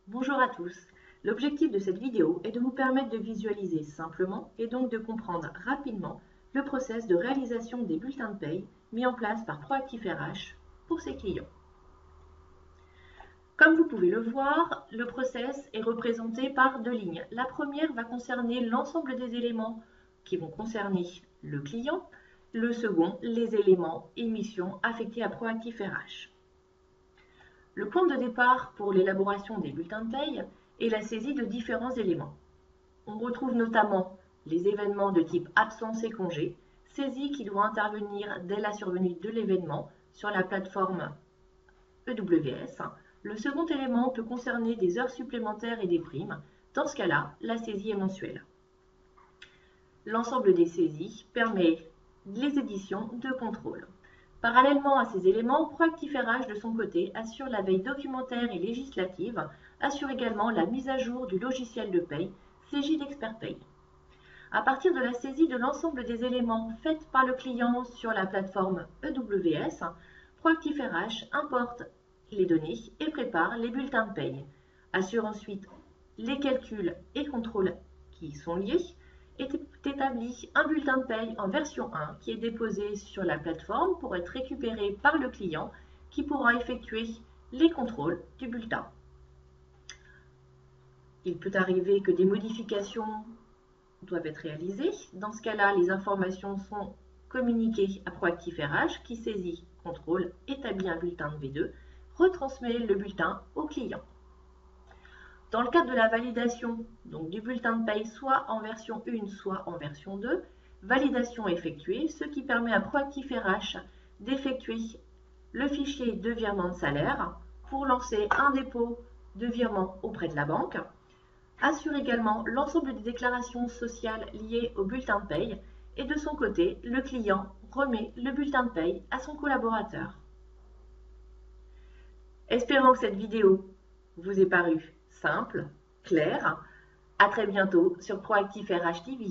Bonjour à tous. L'objectif de cette vidéo est de vous permettre de visualiser simplement et donc de comprendre rapidement le process de réalisation des bulletins de paye mis en place par Proactif RH pour ses clients. Comme vous pouvez le voir, le process est représenté par deux lignes. La première va concerner l'ensemble des éléments qui vont concerner le client. Le second, les éléments et missions affectés à Proactif RH. Le point de départ pour l'élaboration des bulletins de paye est la saisie de différents éléments. On retrouve notamment les événements de type absence et congé, saisie qui doit intervenir dès la survenue de l'événement sur la plateforme EWS. Le second élément peut concerner des heures supplémentaires et des primes. Dans ce cas-là, la saisie est mensuelle. L'ensemble des saisies permet les éditions de contrôle. Parallèlement à ces éléments, Proactif RH, de son côté, assure la veille documentaire et législative, assure également la mise à jour du logiciel de paye, Cegid Expert Paye. À partir de la saisie de l'ensemble des éléments faits par le client sur la plateforme EWS, Proactif RH importe les données et prépare les bulletins de paye, assure ensuite les calculs et contrôles qui sont liés, est établi un bulletin de paye en version 1 qui est déposé sur la plateforme pour être récupéré par le client qui pourra effectuer les contrôles du bulletin. Il peut arriver que des modifications doivent être réalisées. Dans ce cas-là, les informations sont communiquées à Proactif RH qui saisit, contrôle, établit un bulletin de V2, retransmet le bulletin au client. Dans le cadre de la validation du bulletin de paye, soit en version 1, soit en version 2, validation effectuée, ce qui permet à Proactif RH d'effectuer le fichier de virement de salaire pour lancer un dépôt de virement auprès de la banque, assure également l'ensemble des déclarations sociales liées au bulletin de paye et de son côté, le client remet le bulletin de paye à son collaborateur. Espérons que cette vidéo vous ait paru simple, clair. À très bientôt sur Proactif RH TV.